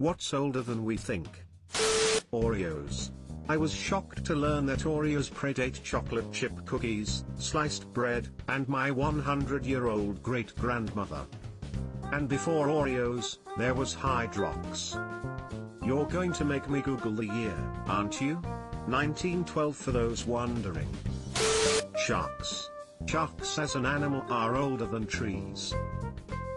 What's older than we think? Oreos. I was shocked to learn that Oreos predate chocolate chip cookies, sliced bread, and my 100-year-old great-grandmother. And before Oreos, there was Hydrox. You're going to make me Google the year, aren't you? 1912 for those wondering. Sharks. Sharks as an animal are older than trees.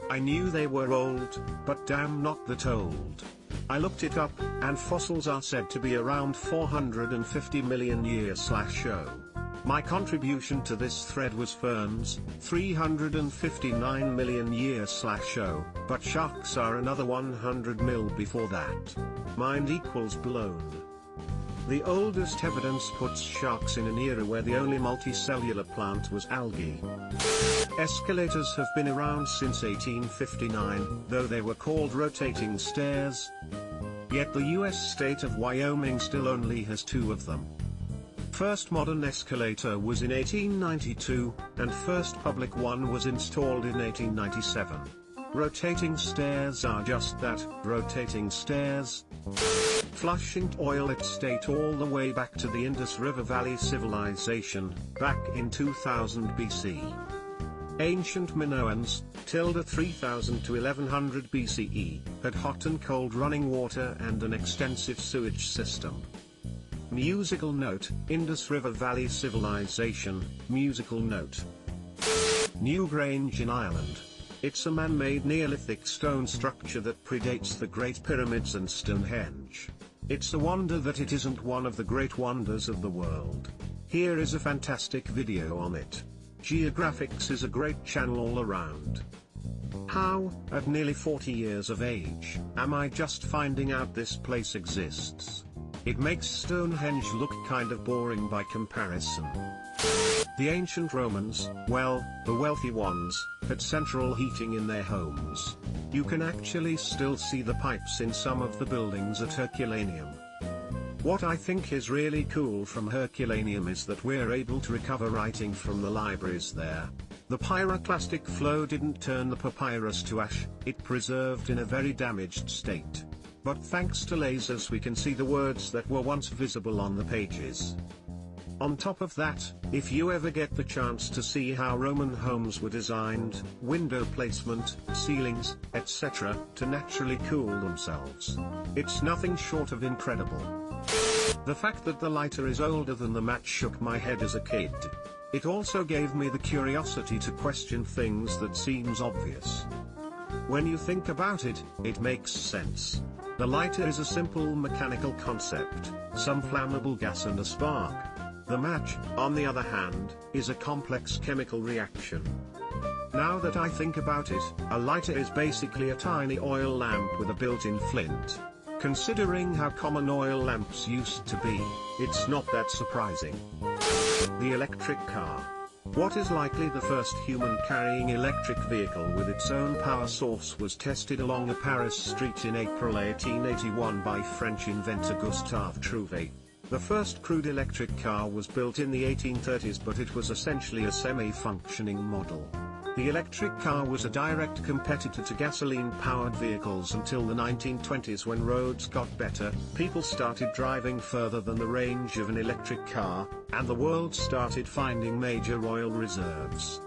I knew they were old, but damn not that old. I looked it up, and fossils are said to be around 450 million years/show. My contribution to this thread was ferns, 359 million years/show, but sharks are another 100 mil before that. Mind equals blown. The oldest evidence puts sharks in an era where the only multicellular plant was algae. Escalators have been around since 1859, though they were called rotating stairs. Yet the US state of Wyoming still only has 2 of them. First modern escalator was in 1892, and first public one was installed in 1897. Rotating stairs are just that, rotating stairs. Flushing toilet state all the way back to the Indus River Valley civilization, back in 2000 BC. Ancient Minoans, 3000 to 1100 BCE, had hot and cold running water and an extensive sewage system. Musical note, Indus River Valley civilization, musical note. Newgrange in Ireland. It's a man-made Neolithic stone structure that predates the Great Pyramids and Stonehenge. It's a wonder that it isn't one of the great wonders of the world. Here is a fantastic video on it. Geographics is a great channel all around. How, at nearly 40 years of age, am I just finding out this place exists? It makes Stonehenge look kind of boring by comparison. The ancient Romans, well, the wealthy ones, had central heating in their homes. You can actually still see the pipes in some of the buildings at Herculaneum. What I think is really cool from Herculaneum is that we're able to recover writing from the libraries there. The pyroclastic flow didn't turn the papyrus to ash, it preserved in a very damaged state. But thanks to lasers we can see the words that were once visible on the pages. On top of that, if you ever get the chance to see how Roman homes were designed, window placement, ceilings, etc., to naturally cool themselves, it's nothing short of incredible. The fact that the lighter is older than the match shook my head as a kid. It also gave me the curiosity to question things that seems obvious. When you think about it, it makes sense. The lighter is a simple mechanical concept, some flammable gas and a spark. The match, on the other hand, is a complex chemical reaction. Now that I think about it, a lighter is basically a tiny oil lamp with a built-in flint. Considering how common oil lamps used to be, it's not that surprising. The electric car. What is likely the first human-carrying electric vehicle with its own power source was tested along a Paris street in April 1881 by French inventor Gustave Trouvé. The first crude electric car was built in the 1830s, but it was essentially a semi-functioning model. The electric car was a direct competitor to gasoline-powered vehicles until the 1920s, when roads got better, people started driving further than the range of an electric car, and the world started finding major oil reserves.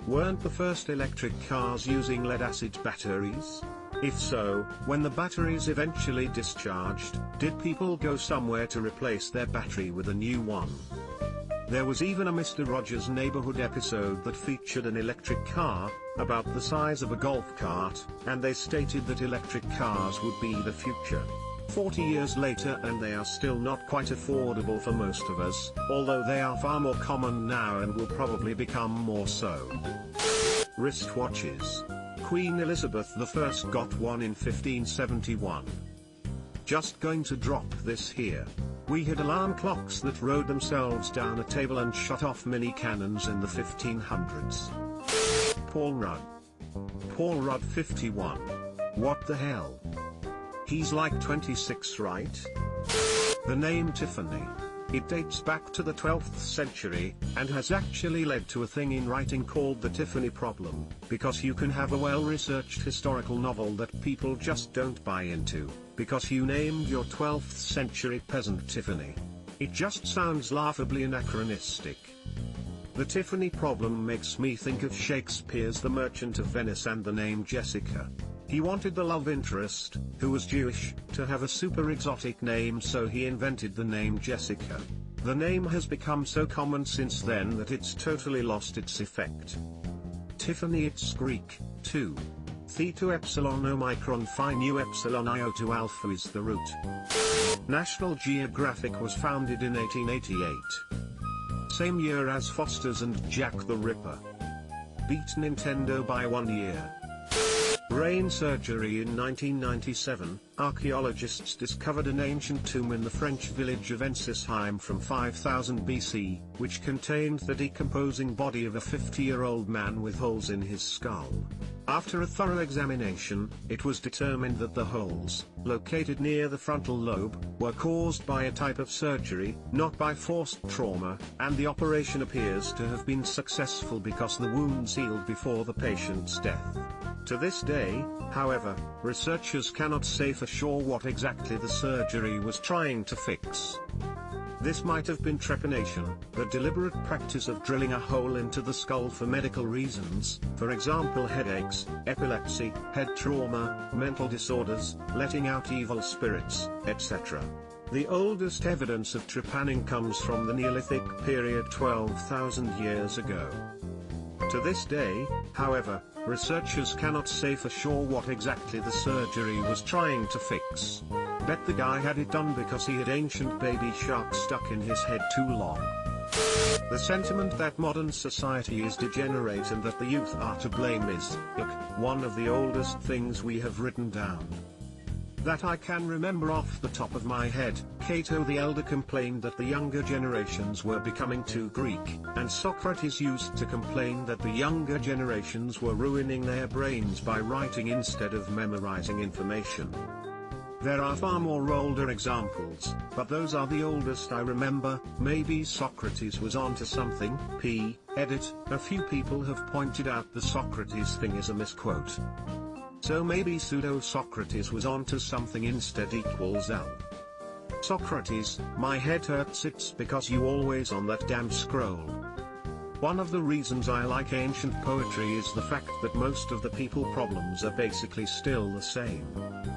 Weren't the first electric cars using lead-acid batteries? If so, when the batteries eventually discharged, did people go somewhere to replace their battery with a new one? There was even a Mr. Rogers' Neighborhood episode that featured an electric car, about the size of a golf cart, and they stated that electric cars would be the future. 40 years later and they are still not quite affordable for most of us, although they are far more common now and will probably become more so. Wristwatches. Queen Elizabeth I got one in 1571. Just going to drop this here. We had alarm clocks that rode themselves down a table and shot off mini cannons in the 1500s. Paul Rudd. Paul Rudd 51. What the hell? He's like 26, right? The name Tiffany. It dates back to the 12th century, and has actually led to a thing in writing called the Tiffany problem, because you can have a well-researched historical novel that people just don't buy into, because you named your 12th century peasant Tiffany. It just sounds laughably anachronistic. The Tiffany problem makes me think of Shakespeare's The Merchant of Venice and the name Jessica. He wanted the love interest, who was Jewish, to have a super exotic name, so he invented the name Jessica. The name has become so common since then that it's totally lost its effect. Tiffany, it's Greek, too. Theta epsilon omicron phi nu epsilon iota alpha is the root. National Geographic was founded in 1888. Same year as Foster's and Jack the Ripper. Beat Nintendo by 1 year. Brain surgery in 1997, archaeologists discovered an ancient tomb in the French village of Ensisheim from 5000 BC, which contained the decomposing body of a 50-year-old man with holes in his skull. After a thorough examination, it was determined that the holes, located near the frontal lobe, were caused by a type of surgery, not by forced trauma, and the operation appears to have been successful because the wounds healed before the patient's death. To this day, however, researchers cannot say for sure what exactly the surgery was trying to fix. This might have been trepanation, the deliberate practice of drilling a hole into the skull for medical reasons, for example headaches, epilepsy, head trauma, mental disorders, letting out evil spirits, etc. The oldest evidence of trepanning comes from the Neolithic period 12,000 years ago. To this day, however, researchers cannot say for sure what exactly the surgery was trying to fix. Bet the guy had it done because he had ancient baby sharks stuck in his head too long. The sentiment that modern society is degenerate and that the youth are to blame is, one of the oldest things we have written down. That I can remember off the top of my head. Cato the Elder complained that the younger generations were becoming too Greek, and Socrates used to complain that the younger generations were ruining their brains by writing instead of memorizing information. There are far more older examples, but those are the oldest I remember. Maybe Socrates was onto something. Edit, a few people have pointed out the Socrates thing is a misquote. So maybe pseudo-Socrates was onto something instead equals L. Socrates, my head hurts, it's because you always on that damn scroll. One of the reasons I like ancient poetry is the fact that most of the people problems are basically still the same.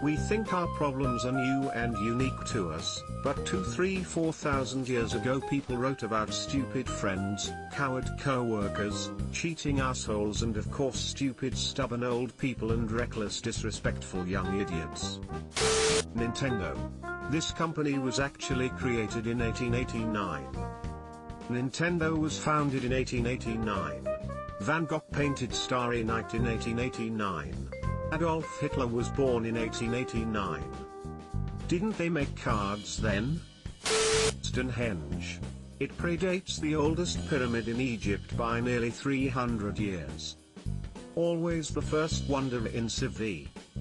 We think our problems are new and unique to us, but 2, 3, 4,000 years ago people wrote about stupid friends, coward co-workers, cheating assholes, and of course stupid stubborn old people and reckless disrespectful young idiots. Nintendo. This company was actually created in 1889. Nintendo was founded in 1889. Van Gogh painted Starry Night in 1889. Adolf Hitler was born in 1889. Didn't they make cards then? Stonehenge. It predates the oldest pyramid in Egypt by nearly 300 years. Always the first wonder in Civ.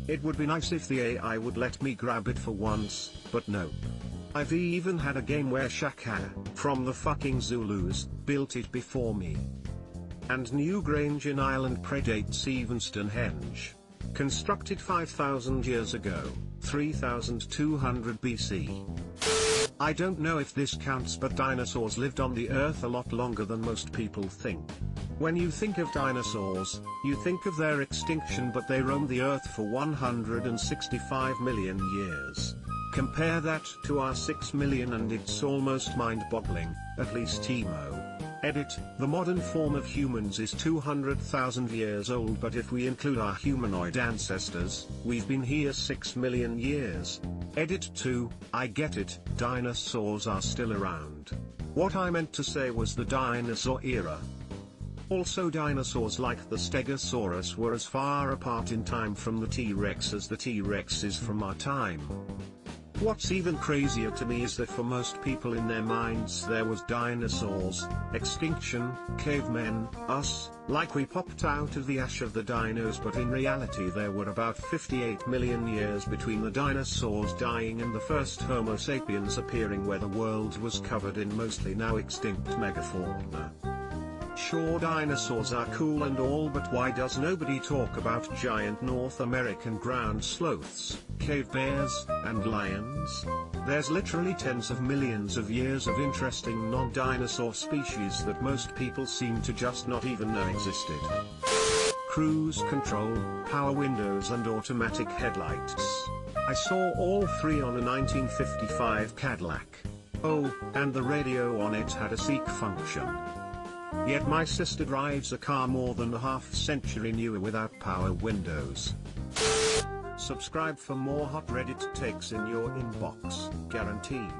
It would be nice if the AI would let me grab it for once, but nope. I've even had a game where Shaka, from the fucking Zulus, built it before me. And Newgrange in Ireland predates even Stonehenge. Constructed 5,000 years ago, 3,200 BC. I don't know if this counts, but dinosaurs lived on the Earth a lot longer than most people think. When you think of dinosaurs, you think of their extinction, but they roamed the Earth for 165 million years. Compare that to our 6 million and it's almost mind-boggling, at least Timo. Edit, the modern form of humans is 200,000 years old, but if we include our humanoid ancestors, we've been here 6 million years. Edit 2, I get it, dinosaurs are still around. What I meant to say was the dinosaur era. Also, dinosaurs like the Stegosaurus were as far apart in time from the T-Rex as the T-Rex is from our time. What's even crazier to me is that for most people in their minds there was dinosaurs, extinction, cavemen, us, Like we popped out of the ash of the dinos, but in reality there were about 58 million years between the dinosaurs dying and the first Homo sapiens appearing, where the world was covered in mostly now extinct megafauna. Sure, dinosaurs are cool and all, but why does nobody talk about giant North American ground sloths, cave bears, and lions? There's literally tens of millions of years of interesting non-dinosaur species that most people seem to just not even know existed. Cruise control, power windows and automatic headlights. I saw all three on a 1955 Cadillac. Oh, and the radio on it had a seek function. Yet my sister drives a car more than a half-century newer without power windows. Subscribe for more hot Reddit takes in your inbox, guaranteed.